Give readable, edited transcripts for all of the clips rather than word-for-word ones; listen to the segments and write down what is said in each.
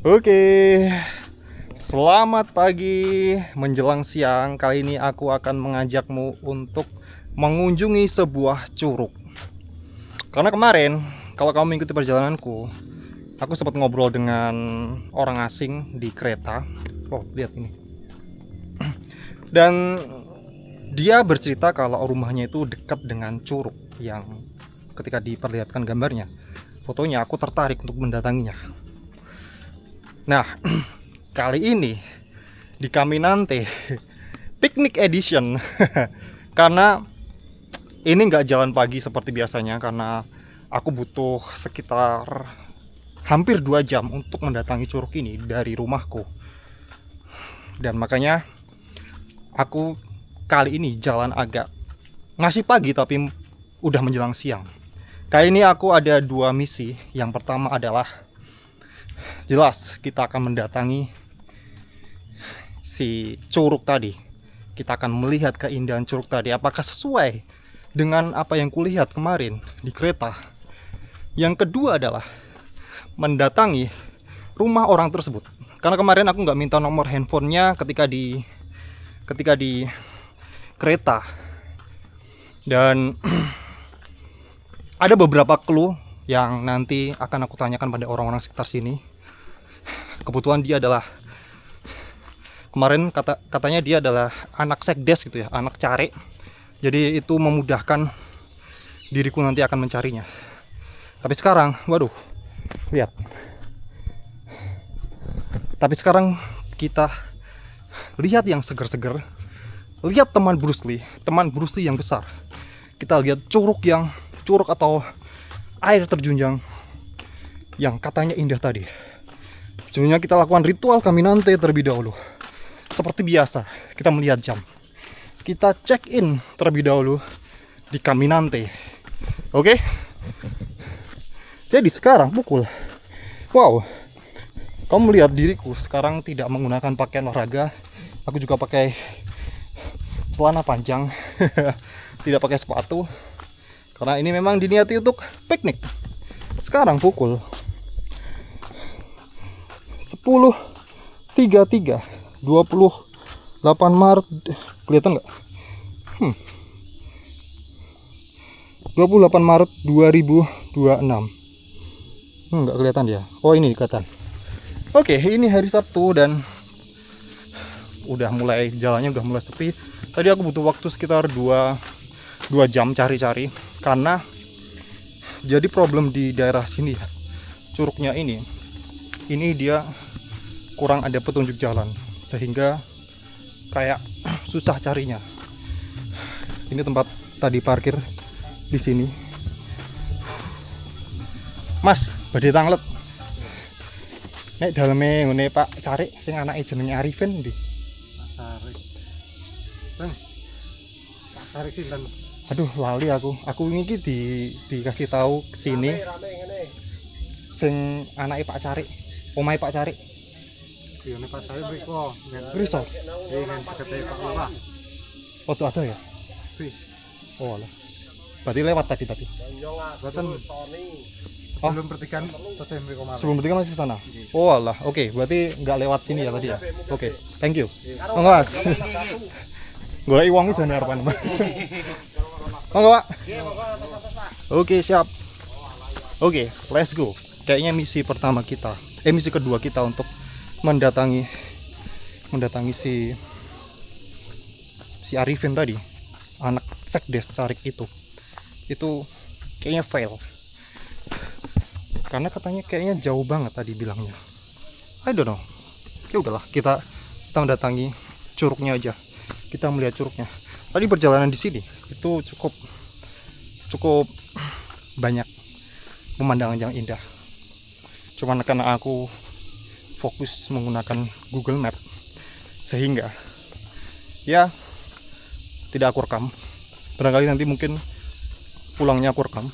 Oke, selamat pagi menjelang siang. Kali ini aku akan mengajakmu untuk mengunjungi sebuah curug. Karena kemarin, kalau kamu mengikuti perjalananku, aku sempat ngobrol dengan orang asing di kereta. Oh, lihat ini. Dan dia bercerita kalau rumahnya itu dekat dengan curug yang ketika diperlihatkan gambarnya, fotonya, aku tertarik untuk mendatanginya. Nah, kali ini di Caminante Picnic Edition karena ini nggak jalan pagi seperti biasanya, karena aku butuh sekitar hampir 2 jam untuk mendatangi curug ini dari rumahku. Dan makanya aku kali ini jalan agak masih pagi tapi udah menjelang siang. Kali ini aku ada 2 misi. Yang pertama adalah jelas kita akan mendatangi si curug tadi. Kita akan melihat keindahan curug tadi, apakah sesuai dengan apa yang kulihat kemarin di kereta. Yang kedua adalah mendatangi rumah orang tersebut, karena kemarin aku nggak minta nomor handphonenya ketika di kereta. Dan ada beberapa clue yang nanti akan aku tanyakan pada orang-orang sekitar sini. Kebetulan dia adalah kemarin katanya dia adalah anak sekdes gitu ya, anak care. Jadi itu memudahkan diriku nanti akan mencarinya. Tapi sekarang, waduh, lihat. Tapi sekarang kita lihat yang seger-seger. Lihat teman Bruce Lee yang besar. Kita lihat curug atau air terjun yang katanya indah tadi. Sebelumnya kita lakukan ritual Caminante terlebih dahulu. Seperti biasa, kita melihat jam. Kita check in terlebih dahulu di Caminante. Oke? Jadi sekarang pukul. Wow. Kamu melihat diriku sekarang tidak menggunakan pakaian olahraga. Aku juga pakai celana panjang. Tidak pakai sepatu. Karena ini memang diniati untuk piknik. Sekarang pukul 10.33 28 Maret. Kelihatan nggak? 28 Maret 2026. Nggak kelihatan dia. Oh, ini kelihatan. Oke, ini hari Sabtu dan jalannya udah mulai sepi. Tadi aku butuh waktu sekitar 2 jam cari-cari, karena jadi problem di daerah sini ya, curugnya ini dia kurang ada petunjuk jalan, sehingga kayak susah carinya. Ini tempat tadi parkir di sini. Mas, badhe tanglet. Nek daleme ngene Pak Carik sing anake jenenge Arifin ndi? Tarik. Bang. Tarik sinten? Aduh, lali aku. Aku iki dikasih tahu kesini. Sing anake Pak Carik. Omahe Pak Carik. Dione Pak Carik mriko. Ngriso. Nang dekete Pak Lurah. Oh, tuh ada ya? Wih. Oh, alah. Berarti lewat tadi. Boten. Sebelum pertigaan tetep mriko malah. Sebelum bertiga masih ke sana. Oh, alah. Oke, berarti nggak lewat sini ya tadi ya. Oke. Thank you. Monggo, Mas. Golek wong iki jane arepan. Monggo, Pak. Oke, siap. Oke, let's go. Kayaknya misi kedua kita untuk mendatangi si Arifin tadi, anak sekdes Carik itu kayaknya fail, karena katanya kayaknya jauh banget tadi bilangnya. I don't know. Ya udahlah, kita mendatangi curugnya aja. Kita melihat curugnya. Tadi perjalanan di sini itu cukup banyak pemandangan yang indah. Cuman karena aku fokus menggunakan Google Map, sehingga ya tidak aku rekam. Barangkali nanti mungkin pulangnya aku rekam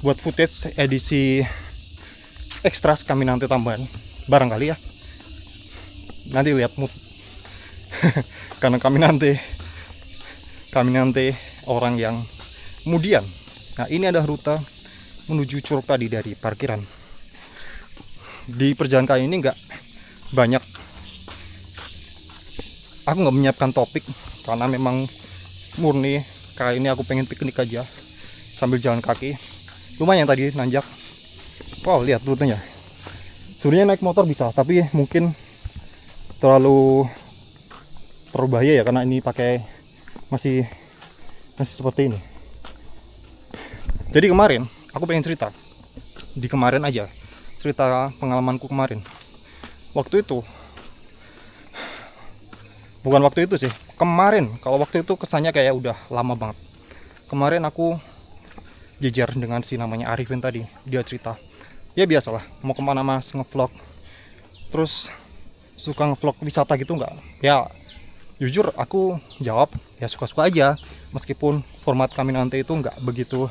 buat footage edisi ekstras Caminante tambahan, barangkali ya. Nanti lihat mood. Karena Caminante orang yang kemudian. Nah, ini adalah rute menuju curug tadi dari parkiran. di perjalanan kali ini nggak banyak, aku nggak menyiapkan topik karena memang murni kali ini aku pengen piknik aja sambil jalan kaki. Lumayan tadi nanjak. Wow, lihat rutenya. Sebenarnya naik motor bisa, tapi mungkin terlalu bahaya ya karena ini pakai masih seperti ini. Jadi kemarin aku pengen cerita di kemarin aja, cerita pengalamanku kemarin. Waktu itu bukan waktu itu sih, kemarin. Kalau waktu itu kesannya kayak udah lama banget. Kemarin aku jejer dengan si namanya Arifin tadi. Dia cerita, ya biasalah, mau kemana mas, ngevlog, terus suka ngevlog wisata gitu nggak? Ya jujur aku jawab ya suka-suka aja, meskipun format kami nanti itu nggak begitu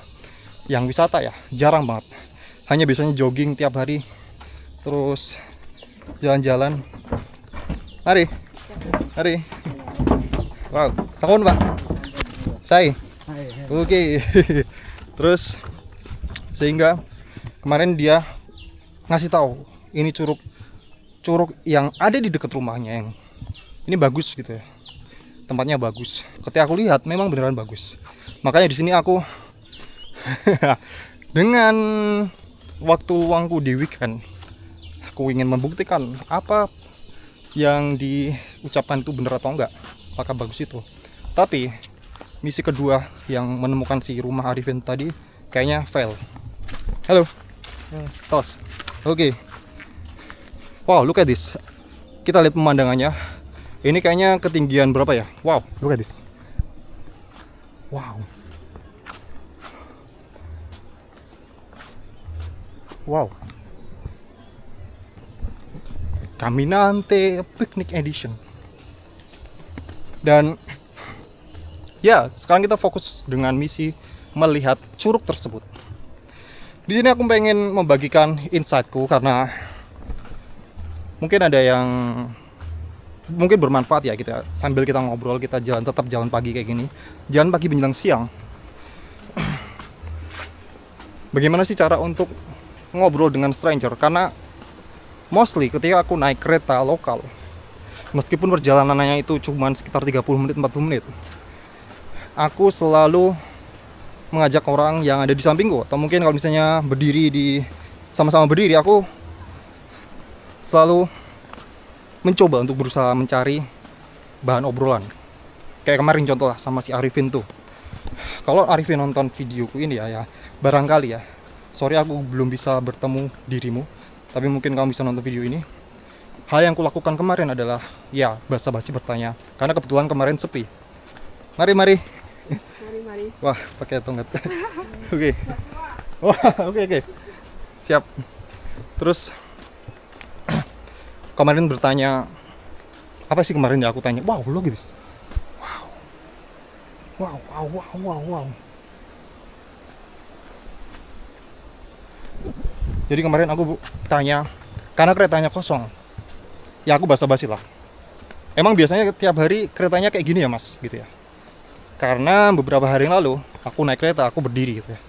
yang wisata ya, jarang banget. Hanya biasanya jogging tiap hari, terus jalan-jalan. Mari, mari. Wow, sakun pak. Saya. Oke. Terus sehingga kemarin dia ngasih tahu ini curug yang ada di dekat rumahnya, yang ini bagus gitu ya, tempatnya bagus. Ketika aku lihat memang beneran bagus. Makanya di sini aku dengan waktu luangku di weekend, aku ingin membuktikan apa yang diucapkan itu bener atau enggak, apakah bagus itu. Tapi misi kedua yang menemukan si rumah Arifin tadi kayaknya fail. Halo, tos. Oke. Wow, look at this. Kita lihat pemandangannya. Ini kayaknya ketinggian berapa ya? Wow, look at this. Wow. Wow. Caminante Picnic Edition. Dan ya, sekarang kita fokus dengan misi melihat curug tersebut. Di sini aku pengen membagikan insightku karena mungkin ada yang mungkin bermanfaat ya, kita sambil kita ngobrol, kita jalan, tetap jalan pagi kayak gini, jalan pagi menjelang siang. Bagaimana sih cara untuk ngobrol dengan stranger? Karena mostly ketika aku naik kereta lokal, meskipun perjalanannya itu cuma sekitar 30 menit 40 menit, aku selalu mengajak orang yang ada di sampingku, atau mungkin kalau misalnya sama-sama berdiri, aku selalu mencoba untuk berusaha mencari bahan obrolan. Kayak kemarin contoh lah sama si Arifin tuh. Kalau Arifin nonton videoku ini ya barangkali ya, sorry aku belum bisa bertemu dirimu, tapi mungkin kamu bisa nonton video ini. Hal yang kulakukan kemarin adalah ya basa-basi bertanya, karena kebetulan kemarin sepi. Mari. Wah, pakai tongkat. Oke. Wah, oke. Siap. Terus kemarin bertanya, apa sih kemarin ya aku tanya? Wow, lo guys. Wow. Jadi kemarin aku tanya, karena keretanya kosong. Ya aku basa-basi lah. Emang biasanya tiap hari keretanya kayak gini ya mas, gitu ya. Karena beberapa hari yang lalu aku naik kereta, aku berdiri gitu ya.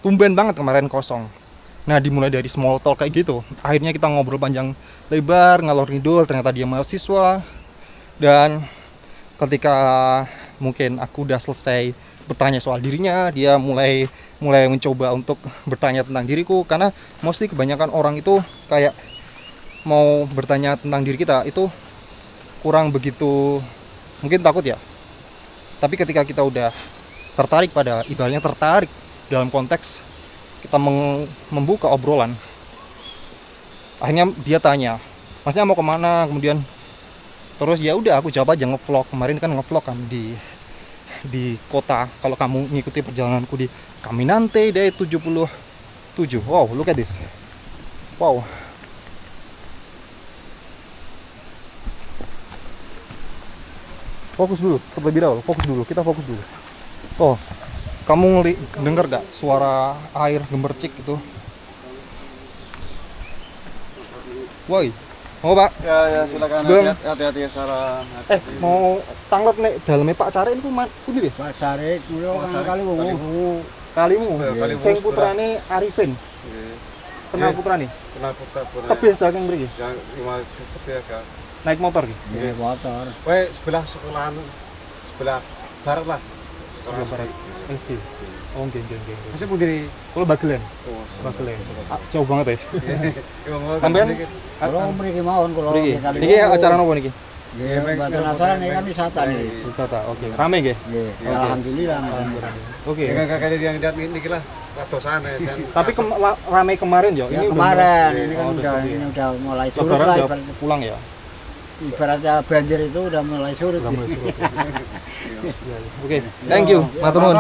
Tumben banget kemarin kosong. Nah dimulai dari small talk kayak gitu, akhirnya kita ngobrol panjang lebar, ngalor ngidul, ternyata dia mahasiswa. Dan ketika mungkin aku udah selesai bertanya soal dirinya, dia mulai mencoba untuk bertanya tentang diriku. Karena mostly kebanyakan orang itu kayak mau bertanya tentang diri kita itu kurang begitu, mungkin takut ya. Tapi ketika kita udah tertarik, pada ibaratnya tertarik dalam konteks kita membuka obrolan, akhirnya dia tanya, masnya mau kemana, kemudian terus ya udah aku jawab aja, ngevlog. Kemarin kan ngevlog kan di kota. Kalau kamu ngikuti perjalananku di Caminante Day 77. Wow, look at this. Wow. Fokus dulu, terlebih dahulu. Kita fokus dulu. Oh, kamu dengar gak suara air gemercik itu? Woi, mau pak? Ya silakan. Hati-hati ya Sarah. Mau tanglet nek dalamnya Pak Cari itu pundi deh? Pak Cari kulo kan kali wungu. Kalimu. Sing putrane Arifin. Kenal putra nih. Kenal putra putra. Tapi saking mriki. Yang lima tapi ya kak. Naik motor iki. Naik motor. Weh sebelah sekolahan, sebelah barat lah. Sekolah Sebelah barat. SD. Oh, nggih. Masih putri. Kalau Bagelen. Oh, Bagelen. Jauh banget ya. Sampean Kalau mriki mawon kalau Mriki. kali. Iki acara napa niki? Nggih, mboten acara niki kan wisata niki. Wisata. Oke. Rame nggih? Nggih, Oke. alhamdulillah. Oke. dengan kakak yang lihat niki lah. Ratusan ya. Tapi rame kemarin ya. Ya Ini kemarin udah, ini kan oh, udah sepi ya. ini udah mulai surut Lebaran lah udah pulang ya. ibaratnya banjir itu udah mulai surut. Udah mulai gitu. surut. Iya, iya. Oke, thank you, Ya, matur nuwun.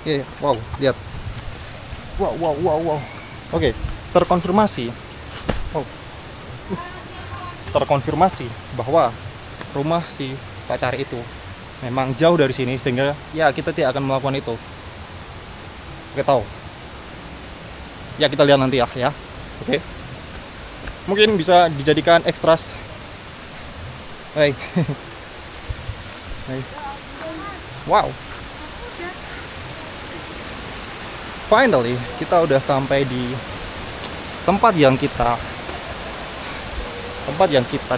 Oke, wow, lihat. Wow. Oke, terkonfirmasi. Oh. Terkonfirmasi bahwa rumah si Pak Cari itu memang jauh dari sini sehingga ya kita tidak akan melakukan itu. Oke, tahu. Ya kita lihat nanti ya. Oke. Mungkin bisa dijadikan ekstras. Hai. Hai. Wow. Finally, kita udah sampai di tempat yang kita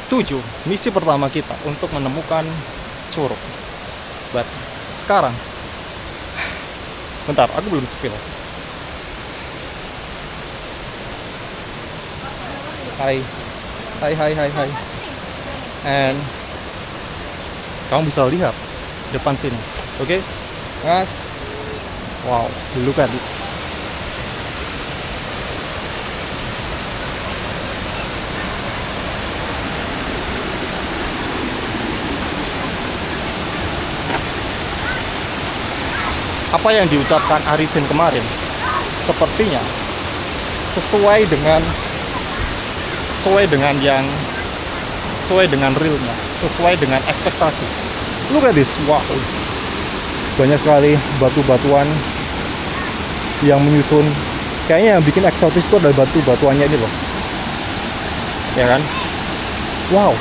tuju. Misi pertama kita untuk menemukan curug. But sekarang, bentar, aku belum spill. Hai. And kamu bisa lihat depan sini. Oke? Mas. Wow, look at it. Apa yang diucapkan Arifin kemarin sepertinya sesuai dengan realnya, sesuai dengan ekspektasi. Look at this, wow. Banyak sekali batu-batuan yang menyusun. Kayaknya yang bikin eksotis itu adalah batu-batuannya ini loh. Ya kan? Wow.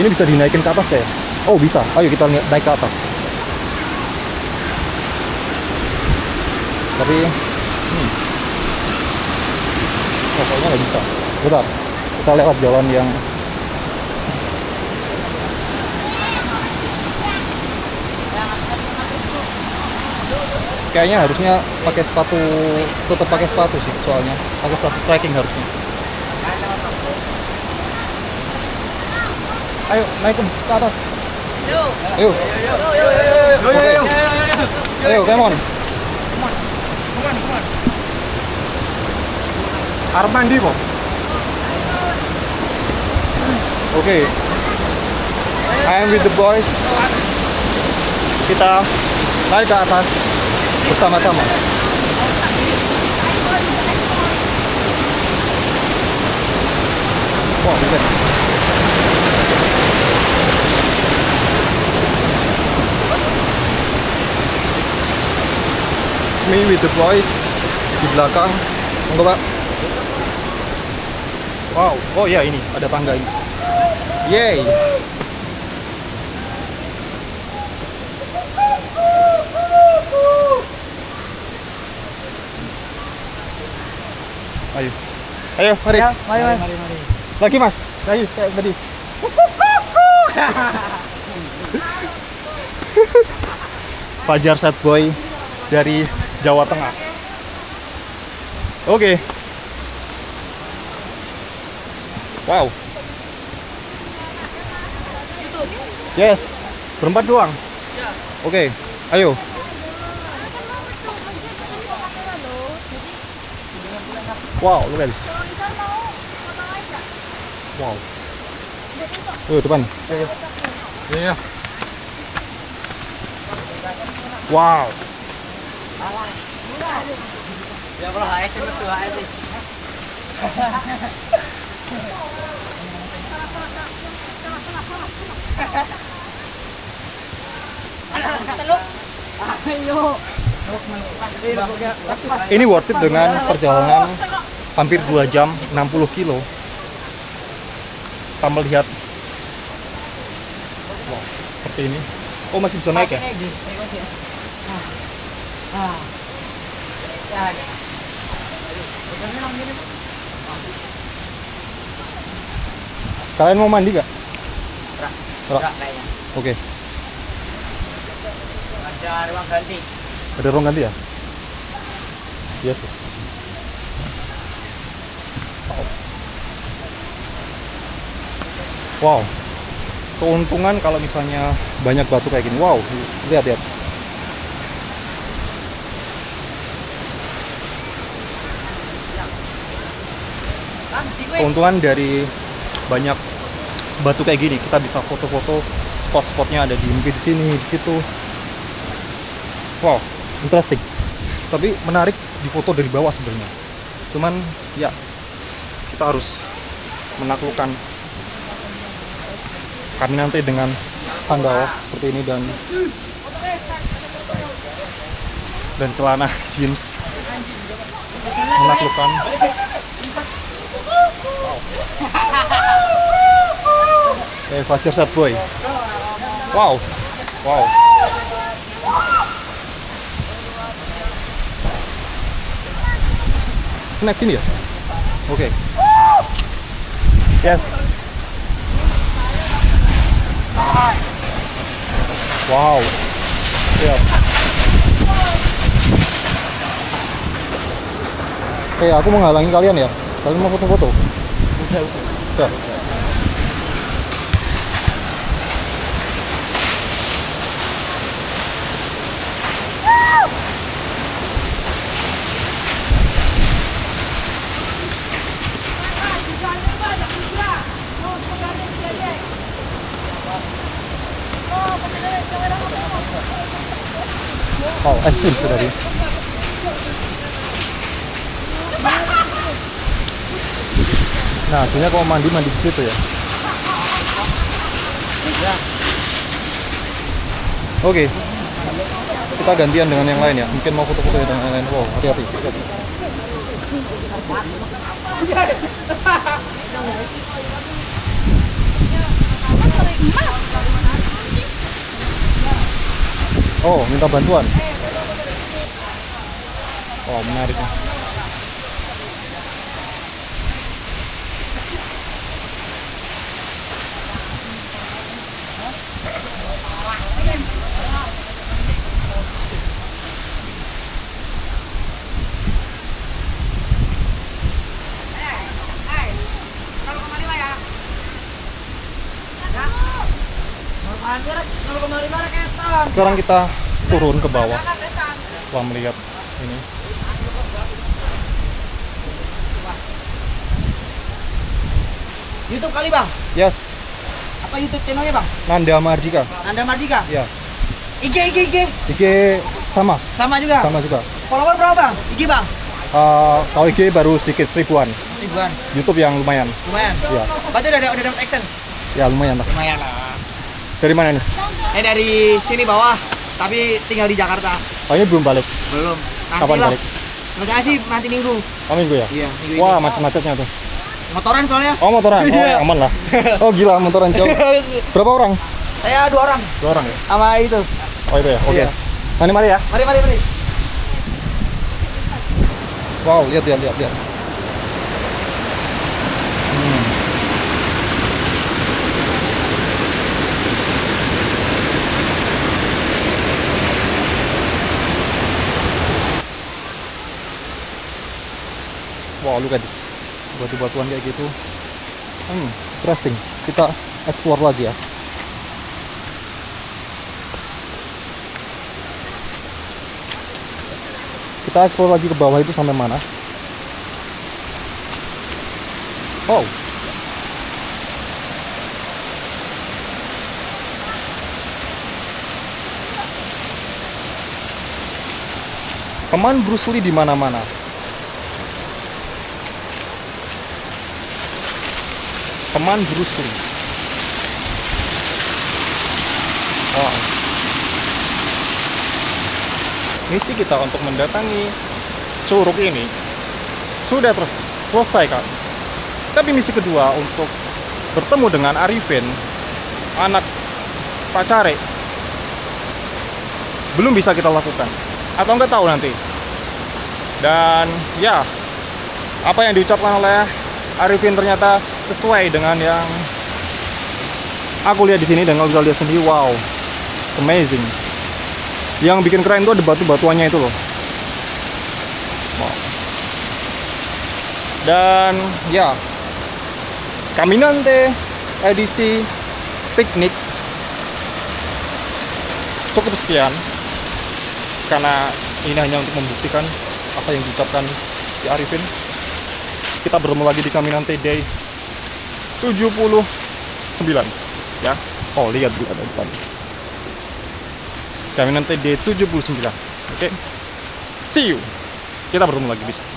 Ini bisa dinaikin ke atas kayak. Oh, bisa. Ayo kita naik ke atas. Tapi pokoknya nggak bisa. Bentar, kita lewat jalan yang kayaknya harusnya pakai sepatu, tetap pakai sepatu sih, soalnya pakai sepatu trekking harusnya. Ayo naik ke atas. Ayo. Ayo, come on. Armandi kok. Oke. I am with the boys. Kita naik ke atas bersama-sama. Wow, bisa. Me with the boys di belakang. Monggo, Pak. Wow, oh ya ini ada tangga ini. Yay. Ayo, mari. Ya, mari. Lagi Mas, lagi kayak tadi. Fajar Sad Boy dari Jawa Tengah. Oke. Wow. Yes, berempat doang. Oke, ayo. Wow, look at this. Wow. Depan. Iya. Wow. Ya bro, hai sih betul hai sih. Ini worth it dengan perjalanan hampir 2 jam 60 kilo. Kita melihat wow, seperti ini. Oh, masih bisa naik ya? Kalian mau mandi gak? Enggak kayaknya. Oke. Ada ruang ganti. Ada ruang ganti ya? Iya sih. Wow. Keuntungan kalau misalnya banyak batu kayak gini. Wow, lihat. Keuntungan dari banyak batu kayak gini, kita bisa foto-foto spot-spotnya ada di mungkin di sini, di situ. Wow, interesting. Tapi menarik di foto dari bawah sebenarnya. Cuman ya kita harus menaklukkan kami nanti dengan sandal seperti ini dan celana jeans menaklukkan. Fajar Sad Boy. Wow. Naik ini ya? Oke. Yes. Wow. Siap. Aku menghalangi kalian ya. Kalian mau foto-foto? Udah. Wow, ekstrim itu tadi. Nah, sebenarnya kalau mandi di situ ya. Oke. Kita gantian dengan yang lain ya. Mungkin mau foto-foto dengan yang lain. Wow, hati-hati. Oh, minta bantuan. Oh, menarik nih. Sekarang kita turun ke bawah setelah melihat ini. YouTube kali bang? Yes. Apa YouTube channelnya bang? Nanda Mardika. Nanda Mardika? Ya. IG. IG sama. Sama juga? Sama juga. Follower berapa bang? IG bang? Kalau IG baru sedikit ribuan. Ribuan. YouTube yang lumayan. Lumayan? Iya. Berarti udah dapat AdSense? Ya lumayan lah. Lumayan lah. Dari mana nih? Dari sini bawah, tapi tinggal di Jakarta. Oh ini belum balik. Belum. Nanti Kapan lah. balik? Rencana sih nanti minggu. Oh minggu ya? Iya, minggu Wah, ini. macet-macetnya tuh. Motoran soalnya. Oh motoran? Oh Iya. aman lah. Oh gila, motoran jauh. Berapa orang? Saya 2 orang. 2 orang ya? Sama itu. Oh itu ya? Oke. Iya. Mari ya. Mari. Wow, lihat. Wow, look at this. Batu-batuan kayak gitu. Interesting. Kita explore lagi ya. Kita explore lagi ke bawah itu sampai mana? Oh. Paman Bruce Lee di mana-mana. Paman Bruce Lee. Wow. Misi kita untuk mendatangi curug ini sudah selesai kan. Tapi misi kedua untuk bertemu dengan Arifin, anak Pak Care, belum bisa kita lakukan. Atau nggak tahu nanti. Dan ya, apa yang diucapkan oleh Arifin ternyata sesuai dengan yang aku lihat di sini. Dan kalau bisa lihat sendiri, wow, amazing. Yang bikin keren itu ada batu-batuannya itu loh. Wow. Dan ya, Caminante edisi piknik cukup sekian, karena ini hanya untuk membuktikan apa yang diucapkan si Arifin. Kita bertemu lagi di Caminante Day 79 ya. Oh, lihat dulu ada depan Caminante Day 79. Oke, see you. Kita bertemu lagi besok.